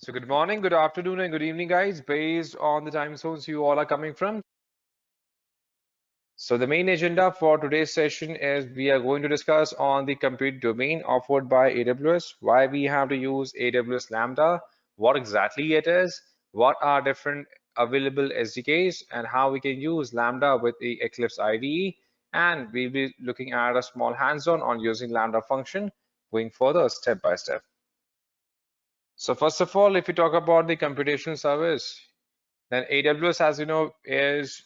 So good morning, good afternoon, and good evening, guys, based on the time zones you all are coming from. So the main agenda for today's session is we are going to discuss on the compute domain offered by AWS, why we have to use AWS Lambda, what exactly it is, what are different available SDKs, and how we can use Lambda with the Eclipse IDE. And we'll be looking at a small hands-on on using Lambda function, going further step by step. So first of all, if you talk about the computation service, then AWS, as you know, is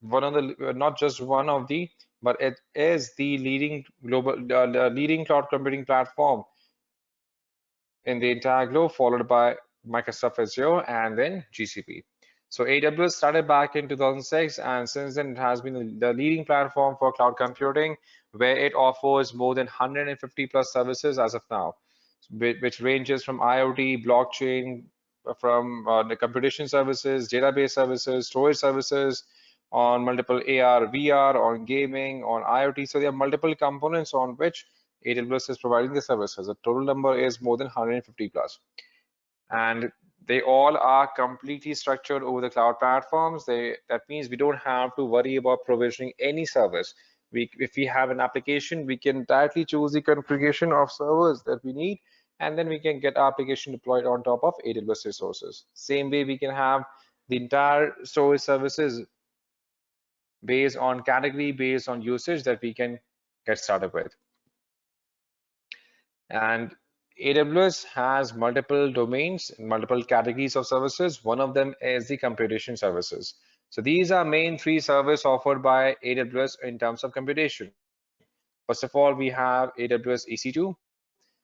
one of the not just one of the, but it is the leading the leading cloud computing platform in the entire globe, followed by Microsoft Azure and then GCP. So AWS started back in 2006, and since then it has been the leading platform for cloud computing, where it offers more than 150 plus services as of now, which ranges from IoT, blockchain, from the computation services, database services, storage services, on multiple AR, VR, on gaming, on IoT. So there are multiple components on which AWS is providing the services. The total number is more than 150 plus. And they all are completely structured over the cloud platforms. That means we don't have to worry about provisioning any service. If we have an application, we can directly choose the configuration of servers that we need, and then we can get our application deployed on top of AWS resources. Same way, we can have the entire storage services based on category, based on usage that we can get started with. And AWS has multiple domains, multiple categories of services. One of them is the computation services. So these are main three services offered by AWS in terms of computation. First of all, we have AWS EC2.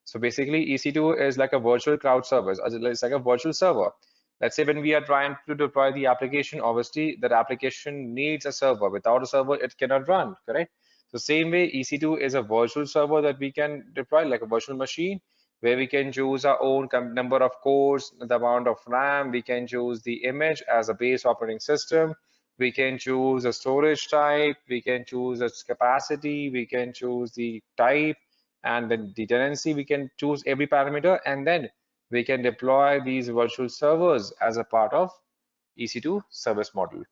So basically, EC2 is like a virtual cloud service. It's like a virtual server. Let's say when we are trying to deploy the application, obviously that application needs a server. Without a server, it cannot run, correct? So same way, EC2 is a virtual server that we can deploy like a virtual machine, where we can choose our own number of cores, the amount of RAM. We can choose the image as a base operating system. We can choose a storage type. We can choose its capacity. We can choose the type, and then the tenancy. We can choose every parameter, and then we can deploy these virtual servers as a part of EC2 service model.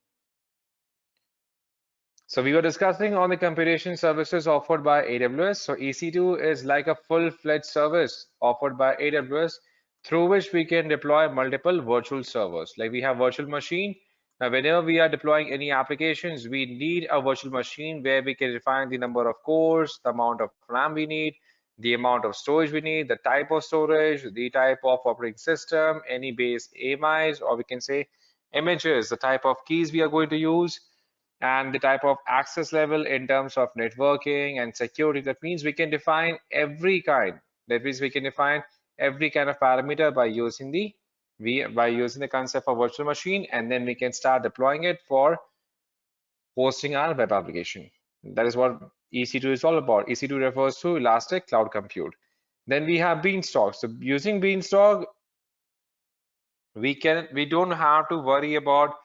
So we were discussing on the computation services offered by AWS. So EC2 is like a full-fledged service offered by AWS, through which we can deploy multiple virtual servers. Like we have virtual machine. Now, whenever we are deploying any applications, we need a virtual machine where we can define the number of cores, the amount of RAM we need, the amount of storage we need, the type of storage, the type of operating system, any base AMIs, or we can say images, the type of keys we are going to use, and the type of access level in terms of networking and security. That means we can define every kind. That means we can define every kind of parameter by using the concept of virtual machine, and then we can start deploying it for hosting our web application. That is what EC2 is all about. EC2 refers to Elastic Cloud Compute. Then we have Beanstalk. So using Beanstalk, we don't have to worry about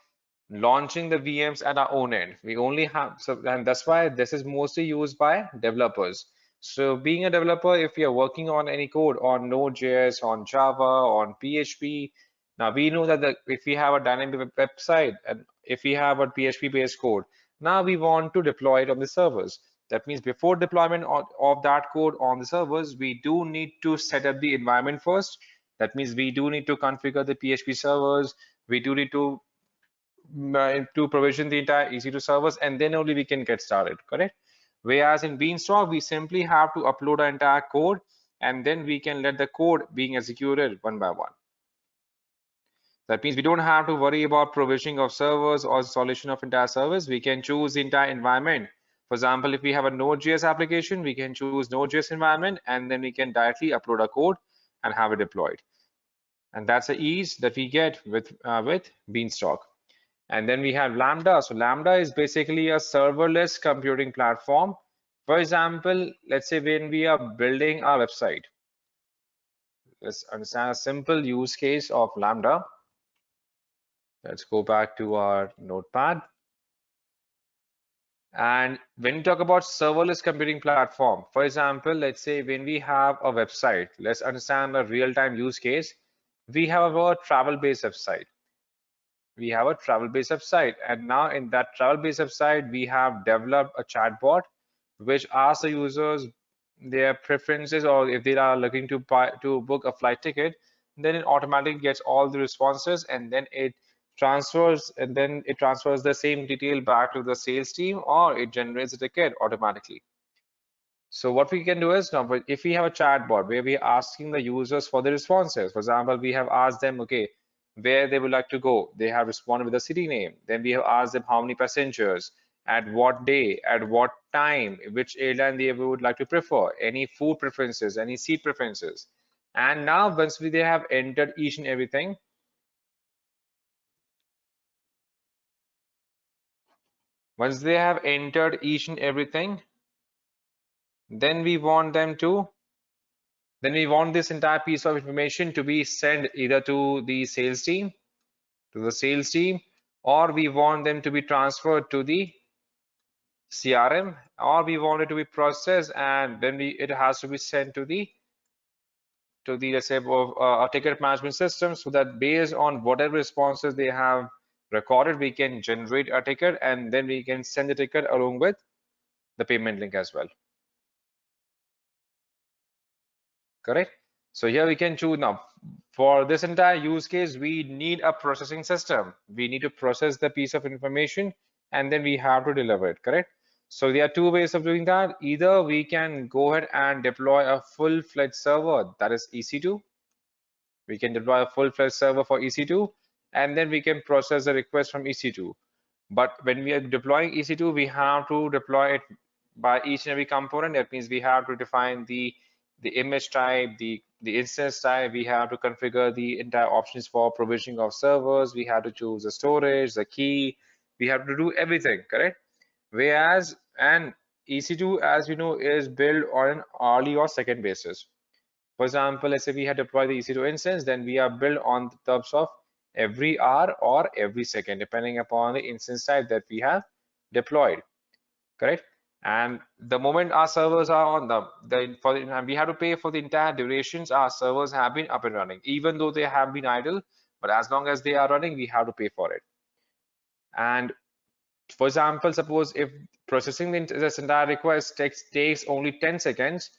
launching the VMs at our own end. We only have, and that's why this is mostly used by developers. So being a developer, if you're working on any code on Node.js, on Java, on PHP, now we know that if we have a dynamic website and if we have a PHP based code, now we want to deploy it on the servers. That means before deployment of that code on the servers, we do need to set up the environment first. That means we do need to configure the PHP servers. We do need to provision the entire EC2 servers, and then only we can get started, correct? Whereas in Beanstalk, we simply have to upload our entire code, and then we can let the code being executed one by one. That means we don't have to worry about provisioning of servers or installation of entire servers. We can choose the entire environment. For example, if we have a Node.js application, we can choose Node.js environment, and then we can directly upload a code and have it deployed. And that's the ease that we get with Beanstalk. And then we have Lambda. So Lambda is basically a serverless computing platform. For example, let's say when we are building our website, let's understand a simple use case of Lambda. Let's go back to our notepad. And when we talk about serverless computing platform, for example, let's say when we have a website, let's understand a real-time use case. we have a travel-based website. We have a travel-based website, and now in that travel-based website, we have developed a chatbot which asks the users their preferences, or if they are looking to book a flight ticket, then it automatically gets all the responses, and then it transfers the same detail back to the sales team, or it generates a ticket automatically. So what we can do is now, if we have a chatbot where we're asking the users for the responses, for example, we have asked them, okay, where they would like to go. They have responded with a city name. Then we have asked them how many passengers, at what day, at what time, which airline they would like to prefer, any food preferences, any seat preferences. And now once they have entered each and everything, then we want this entire piece of information to be sent either to the sales team, or we want them to be transferred to the CRM, or we want it to be processed and then it has to be sent to the let's say a ticket management system, so that based on whatever responses they have recorded, we can generate a ticket and then we can send the ticket along with the payment link as well. Correct? So here we can choose now. For this entire use case, we need a processing system. We need to process the piece of information and then we have to deliver it, correct? So there are two ways of doing that. Either we can go ahead and deploy a full-fledged server, that is EC2. We can deploy a full-fledged server for EC2, and then we can process the request from EC2. But when we are deploying EC2, we have to deploy it by each and every component. That means we have to define the image type, the instance type. We have to configure the entire options for provisioning of servers. We have to choose the storage, the key. We have to do everything, correct? Whereas, and EC2, as you know, is built on an hourly or second basis. For example, let's say we had deployed the EC2 instance, then we are built on the terms of every hour or every second, depending upon the instance type that we have deployed, correct? And the moment our servers are on we have to pay for the entire durations our servers have been up and running, even though they have been idle, but as long as they are running, we have to pay for it. And for example, suppose if processing this entire request takes only 10 seconds,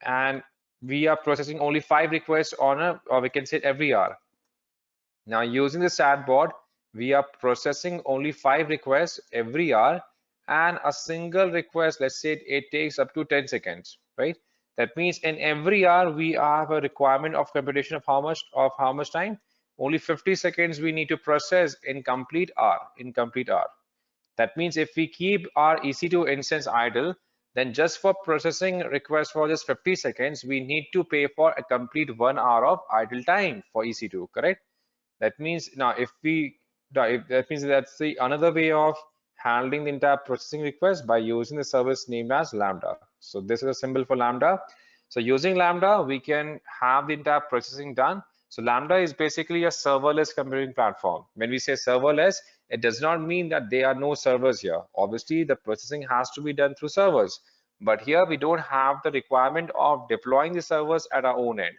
and we are processing only 5 requests or we can say every hour. Now using the chatbot, we are processing only 5 requests every hour, and a single request, let's say it takes up to 10 seconds, right? That means in every hour we have a requirement of computation of how much time? Only 50 seconds we need to process in complete hour. That means if we keep our EC2 instance idle, then just for processing requests for just 50 seconds, we need to pay for a complete 1 hour of idle time for EC2, correct? That means now that means that's the another way of handling the entire processing request by using the service named as Lambda. So this is a symbol for Lambda. So using Lambda, we can have the entire processing done. So Lambda is basically a serverless computing platform. When we say serverless, it does not mean that there are no servers here. Obviously, the processing has to be done through servers. But here we don't have the requirement of deploying the servers at our own end.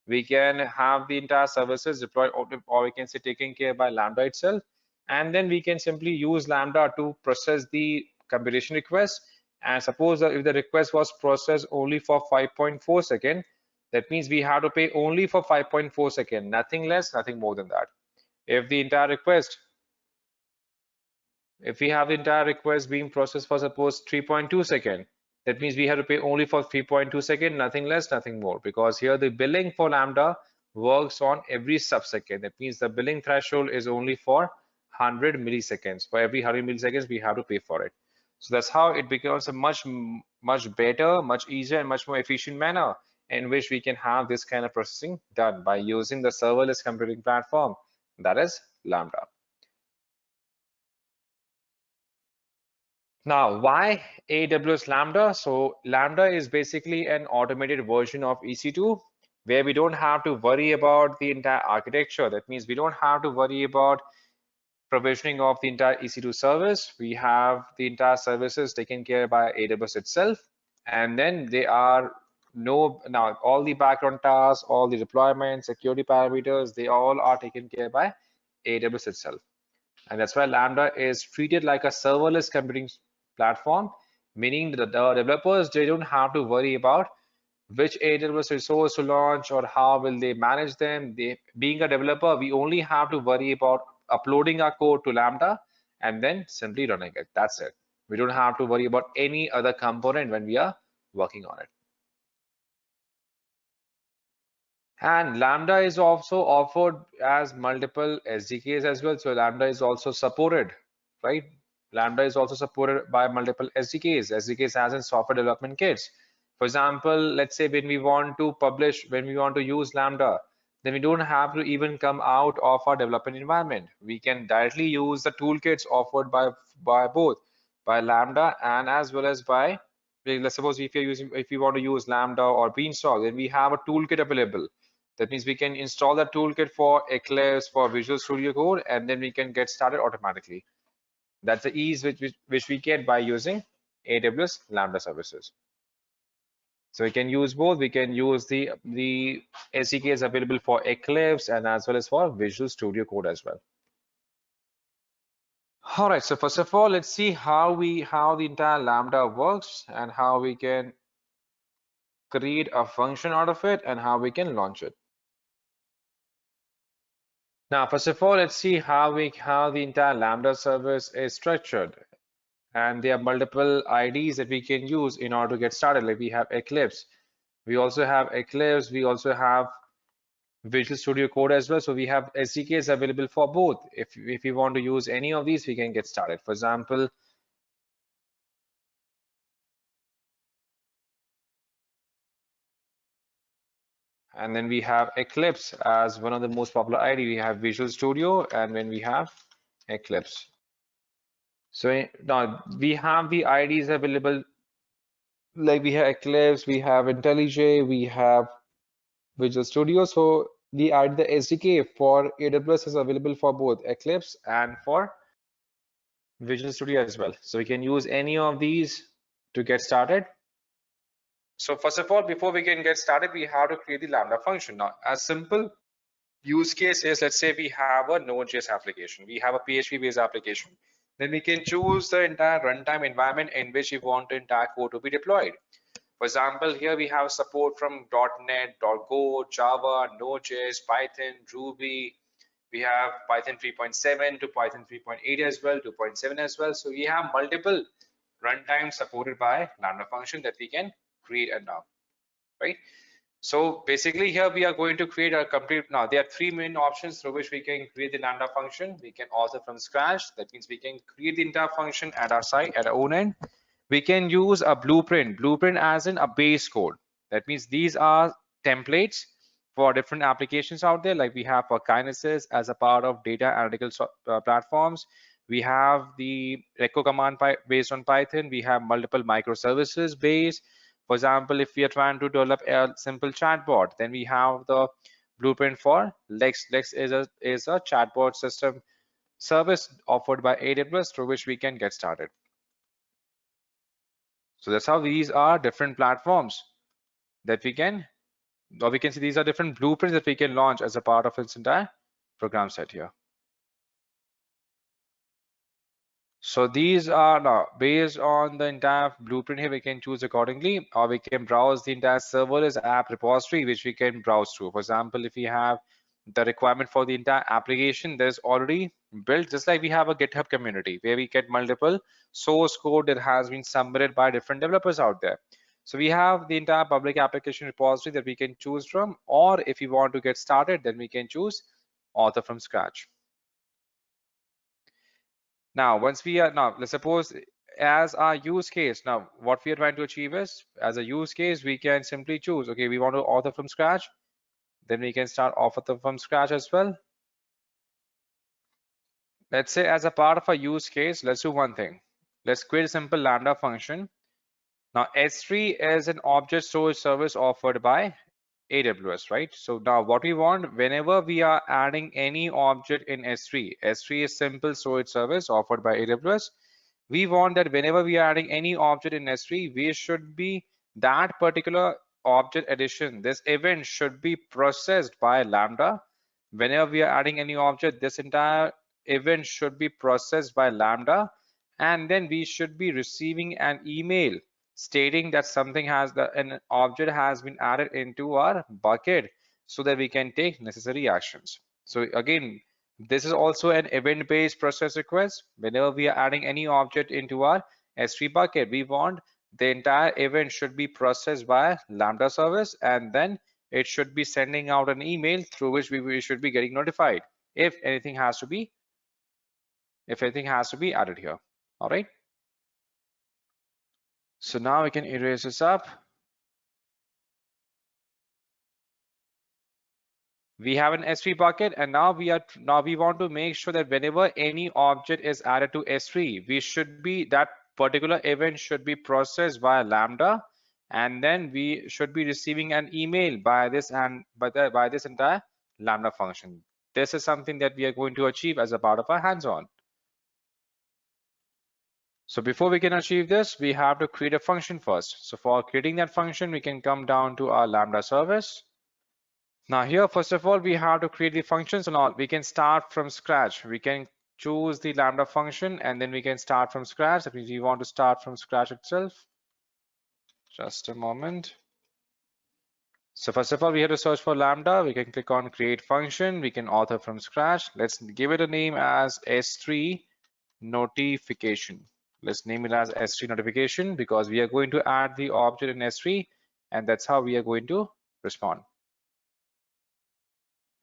We can have the entire services deployed, or we can say taken care by Lambda itself. And then we can simply use Lambda to process the computation request. And suppose that if the request was processed only for 5.4 seconds, that means we have to pay only for 5.4 seconds, nothing less, nothing more than that. If we have the entire request being processed for suppose 3.2 seconds, that means we have to pay only for 3.2 seconds, nothing less, nothing more, because here the billing for Lambda works on every sub-second. That means the billing threshold is only for 100 milliseconds. For every 100 milliseconds, we have to pay for it. So that's how it becomes a much better, much easier, and much more efficient manner in which we can have this kind of processing done by using the serverless computing platform, that is Lambda. Now, why AWS Lambda? So Lambda is basically an automated version of EC2 where we don't have to worry about the entire architecture. That means we don't have to worry about provisioning of the entire EC2 service. We have the entire services taken care by AWS itself, and then they are know now all the background tasks, all the deployments, security parameters, they all are taken care by AWS itself. And that's why Lambda is treated like a serverless computing platform, meaning that the developers, they don't have to worry about which AWS resource to launch or how will they manage them. Being a developer, we only have to worry about uploading our code to Lambda and then simply running it. That's it. We don't have to worry about any other component when we are working on it. And Lambda is also offered as multiple SDKs as well. So Lambda is also supported, right? Lambda is also supported by multiple SDKs. SDKs as in software development kits. For example, let's say when we want to publish, when we want to use Lambda, then we don't have to even come out of our development environment. We can directly use the toolkits offered by both, by Lambda and as well as by, let's suppose if you want to use Lambda or Beanstalk, then we have a toolkit available. That means we can install the toolkit for Eclipse, for Visual Studio Code, and then we can get started automatically. That's the ease which we get by using AWS Lambda services. So we can use both. We can use the SDKs available for Eclipse and as well as for Visual Studio Code as well. All right. So first of all, let's see how the entire Lambda works and how we can create a function out of it and how we can launch it. Now, first of all, let's see how the entire Lambda service is structured. And there are multiple IDs that we can use in order to get started. Like we have Eclipse. We also have Eclipse. We also have Visual Studio Code as well. So we have SDKs available for both. If we want to use any of these, we can get started. For example, and then we have Eclipse as one of the most popular ID. We have Visual Studio, and then we have Eclipse. So now we have the IDs available. Like we have Eclipse, we have IntelliJ, we have Visual Studio. So the SDK for AWS is available for both Eclipse and for Visual Studio as well. So we can use any of these to get started. So first of all, before we can get started, we have to create the Lambda function. Now, a simple use case is, let's say we have a Node.js application. We have a PHP-based application. Then we can choose the entire runtime environment in which we want the entire code to be deployed. For example, here we have support from .NET, .Go, Java, Node.js, Python, Ruby. We have Python 3.7 to Python 3.8 as well, 2.7 as well. So we have multiple runtimes supported by Lambda function that we can create and now, right? So basically here we are going to create a complete, now there are three main options through which we can create the Lambda function. We can author from scratch. That means we can create the entire function at our site, at our own end. We can use a blueprint as in a base code. That means these are templates for different applications out there. Like we have for Kinesis as a part of data analytical platforms. We have the echo command based on Python. We have multiple microservices based. For example, if we are trying to develop a simple chatbot, then we have the blueprint for Lex. Lex is a chatbot system service offered by AWS through which we can get started. So that's how these are different platforms that we can, or we can see these are different blueprints that we can launch as a part of its entire program set here. So these are now based on the entire blueprint here, we can choose accordingly, or we can browse the entire serverless app repository, which we can browse through. For example, if we have the requirement for the entire application, there's already built, just like we have a GitHub community where we get multiple source code that has been submitted by different developers out there. So we have the entire public application repository that we can choose from, or if you want to get started, then we can choose author from scratch. Now, once we are now, let's suppose as our use case, now what we are trying to achieve is, as a use case, we can simply choose, okay, we want to author from scratch. Then we can start author from scratch as well. Let's say as a part of a use case, let's do one thing. Let's create a simple Lambda function. Now, S3 is an object storage service offered by AWS, right? So now what we want, whenever we are adding any object in S3, S3 is simple storage service offered by AWS. We want that whenever we are adding any object in S3, we should be that particular object addition, this event should be processed by Lambda. Whenever we are adding any object, this entire event should be processed by Lambda, and then we should be receiving an email stating that an object has been added into our bucket so that we can take necessary actions. So again, this is also an event-based process request. Whenever we are adding any object into our S3 bucket, we want the entire event should be processed by Lambda service, and then it should be sending out an email through which we should be getting notified if anything has to be added here. All right. So now we can erase this up. We have an S3 bucket, and now we want to make sure that whenever any object is added to S3, that particular event should be processed via Lambda, and then we should be receiving an email by this entire Lambda function. This is something that we are going to achieve as a part of our hands-on. So before we can achieve this, we have to create a function first. So for creating that function, we can come down to our Lambda service. Now here, first of all, we have to create the functions and all. We can start from scratch. We can choose the Lambda function and then we can start from scratch. That means we want to start from scratch itself. Just a moment. So first of all, we have to search for Lambda. We can click on create function. We can author from scratch. Let's give it a name as S3 notification. Let's name it as S3 notification because we are going to add the object in S3 and that's how we are going to respond.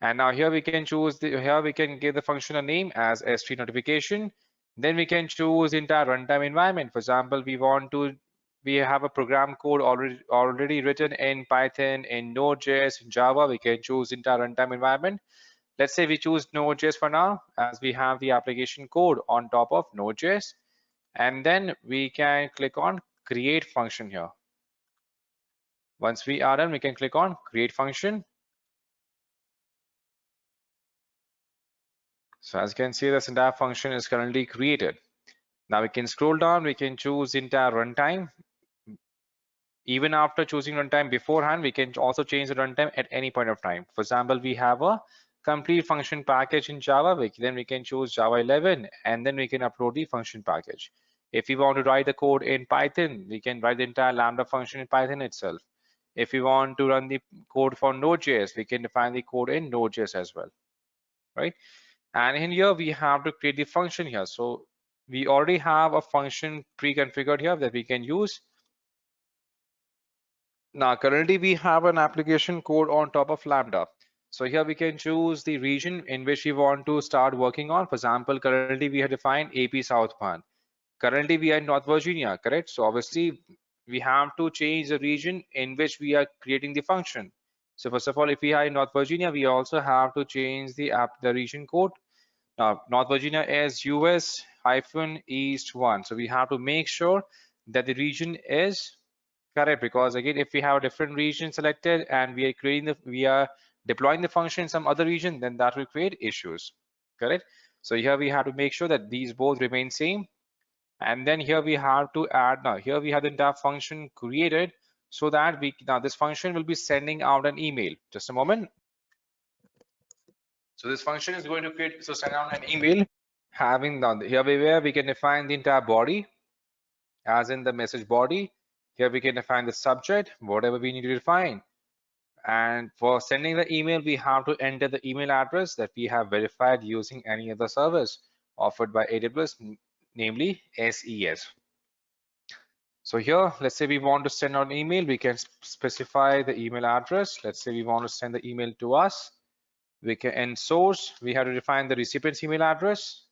And now here we can give the function a name as S3 notification. Then we can choose the entire runtime environment. For example, we have a program code already written in Python, in Node.js, in Java. We can choose the entire runtime environment. Let's say we choose Node.js for now, as we have the application code on top of Node.js. And then we can click on create function here. Once we are done, we can click on create function. So as you can see, this entire function is currently created. Now we can scroll down, we can choose entire runtime. Even after choosing runtime beforehand, we can also change the runtime at any point of time. For example, we have a complete function package in Java, then we can choose Java 11 and then we can upload the function package. If we want to write the code in Python, we can write the entire Lambda function in Python itself. If we want to run the code for Node.js, we can define the code in Node.js as well, right? And in here, we have to create the function here. So we already have a function pre-configured here that we can use. Now, currently we have an application code on top of Lambda. So here we can choose the region in which we want to start working on. For example, currently we have defined AP South Pan. Currently we are in North Virginia, correct? So obviously we have to change the region in which we are creating the function. So first of all, if we are in North Virginia, we also have to change the region code. Now, North Virginia is US-East 1. So we have to make sure that the region is correct, because again, if we have a different region selected and we are deploying the function in some other region, then that will create issues, correct? So here we have to make sure that these both remain same. And then here we have to add, now here we have the entire function created so that now this function will be sending out an email. Just a moment. So this function is going to send out an email having here where we can define the entire body as in the message body. Here we can define the subject, whatever we need to define. And for sending the email, we have to enter the email address that we have verified using any other service offered by AWS, namely SES. So here, let's say we want to send out an email, we can specify the email address. Let's say we want to send the email to us. We can, in source, we have to define the recipient's email address.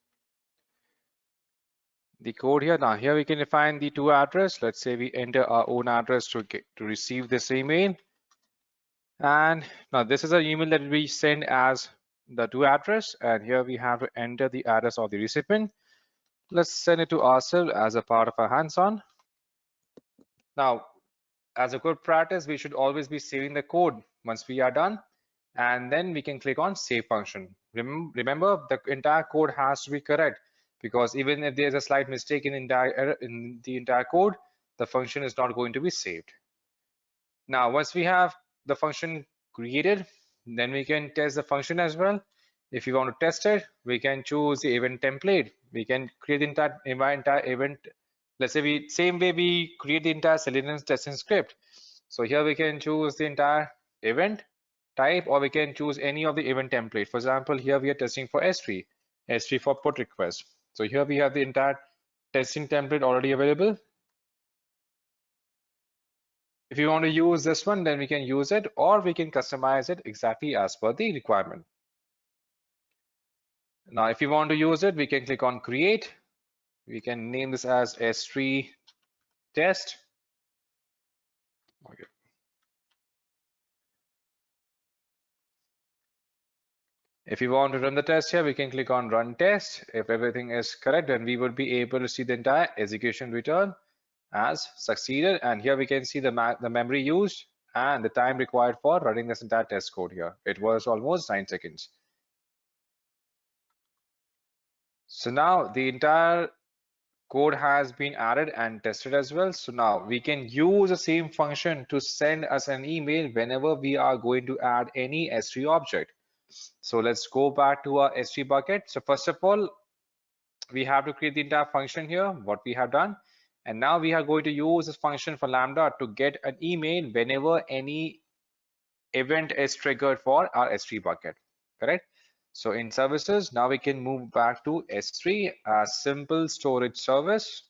The code here, now here we can define the to address. Let's say we enter our own address to receive this email. And now this is an email that we send as the to address. And here we have to enter the address of the recipient. Let's send it to ourselves as a part of our hands-on. Now, as a good practice, we should always be saving the code once we are done. And then we can click on save function. Remember, the entire code has to be correct, because even if there's a slight mistake in the entire code, the function is not going to be saved. Now, once we have the function created, then we can test the function as well. If you want to test it, we can choose the event template. We can create the entire event. Let's say same way we create the entire Selenium testing script. So here we can choose the entire event type, or we can choose any of the event template. For example, here we are testing for S3 for put request. So here we have the entire testing template already available. If you want to use this one, then we can use it, or we can customize it exactly as per the requirement. Now, if you want to use it, we can click on create. We can name this as S3 test. Okay. If you want to run the test here, we can click on run test. If everything is correct, then we would be able to see the entire execution return as succeeded. And here we can see the memory used and the time required for running this entire test code here. It was almost 9 seconds. So now the entire code has been added and tested as well. So now we can use the same function to send us an email whenever we are going to add any S3 object. So let's go back to our S3 bucket. So first of all, we have to create the entire function here, what we have done. And now we are going to use this function for Lambda to get an email whenever any event is triggered for our S3 bucket, correct? So in services, now we can move back to S3 as simple storage service.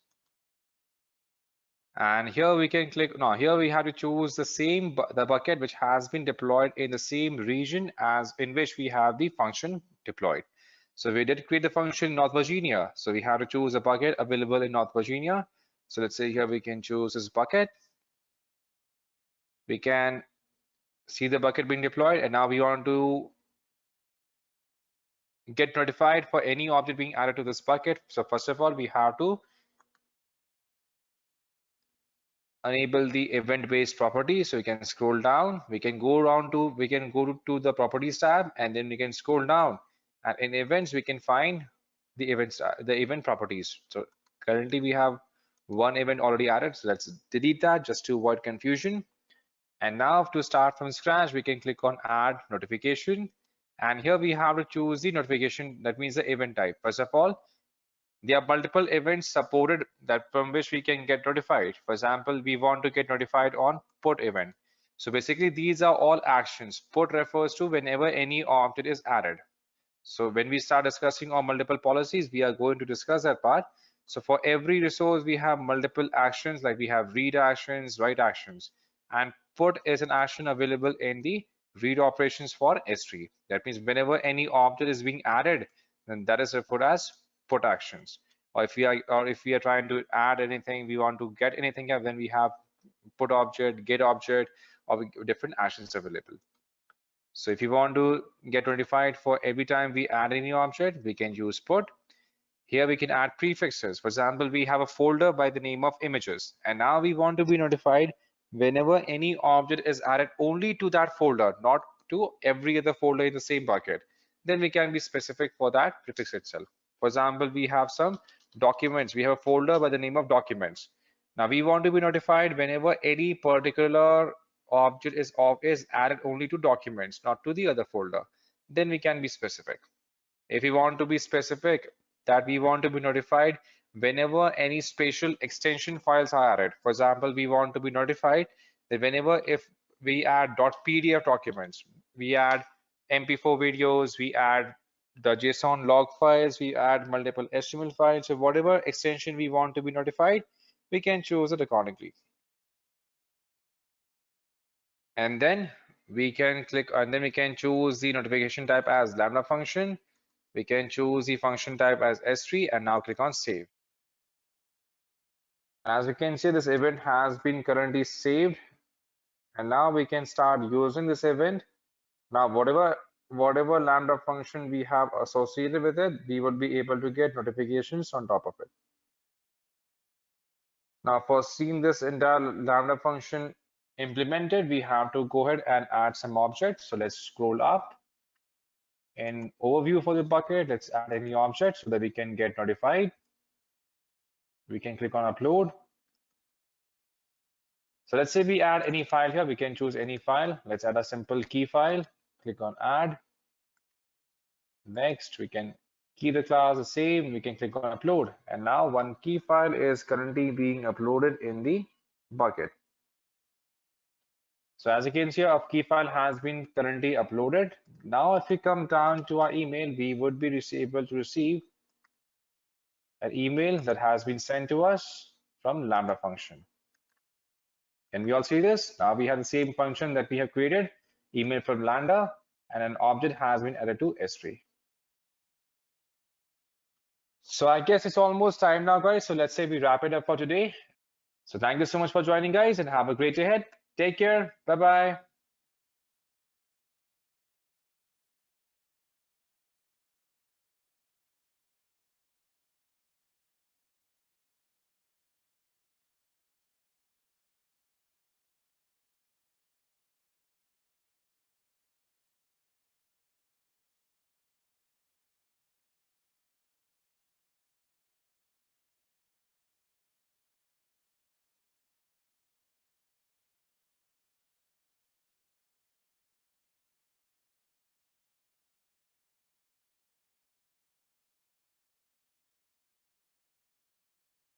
And here we can click, now here we have to choose the bucket which has been deployed in the same region as in which we have the function deployed. So we did create the function in North Virginia. So we have to choose a bucket available in North Virginia. So let's say here we can choose this bucket. We can see the bucket being deployed, and now we want to get notified for any object being added to this bucket. So first of all, we have to enable the event-based property. So we can scroll down, we can go to the properties tab, and then we can scroll down, and in events we can find the event properties. So currently we have one event already added, so let's delete that just to avoid confusion. And now to start from scratch, we can click on add notification, and here we have to choose the notification, that means the event type. First of all, there are multiple events supported that from which we can get notified. For example, we want to get notified on put event. So basically these are all actions. Put refers to whenever any object is added. So when we start discussing on multiple policies, we are going to discuss that part. So for every resource, we have multiple actions, like we have read actions, write actions, and put is an action available in the read operations for S3. That means whenever any object is being added, then that is referred as put actions. Or if we are trying to add anything, we want to get anything, then we have put object, get object, or different actions available. So if you want to get notified for every time we add any object, we can use put. Here we can add prefixes. For example, we have a folder by the name of images, and now we want to be notified whenever any object is added only to that folder, not to every other folder in the same bucket. Then we can be specific for that prefix itself. For example, we have some documents. We have a folder by the name of documents. Now we want to be notified whenever any particular object is added only to documents, not to the other folder. Then we can be specific. If we want to be specific that we want to be notified whenever any special extension files are added. For example, we want to be notified that whenever if we add .pdf documents, we add MP4 videos, we add the JSON log files, we add multiple HTML files. So whatever extension we want to be notified, we can choose it accordingly. And then we can click, and then we can choose the notification type as Lambda function. We can choose the function type as S3, and now click on save. As we can see, this event has been currently saved, and now we can start using this event. Now whatever Lambda function we have associated with it, we will be able to get notifications on top of it. Now for seeing this entire Lambda function implemented, we have to go ahead and add some objects. So let's scroll up. In overview for the bucket, let's add any object so that we can get notified. We can click on upload. So let's say we add any file here. We can choose any file. Let's add a simple key file. Click on add. Next, we can keep the class the same. We can click on upload. And now one key file is currently being uploaded in the bucket. So as you can see, our key file has been currently uploaded. Now, if we come down to our email, we would be able to receive an email that has been sent to us from Lambda function. Can we all see this? Now we have the same function that we have created, email from Lambda, and an object has been added to S3. So I guess it's almost time now, guys. So let's say we wrap it up for today. So thank you so much for joining, guys, and have a great day ahead. Take care. Bye-bye.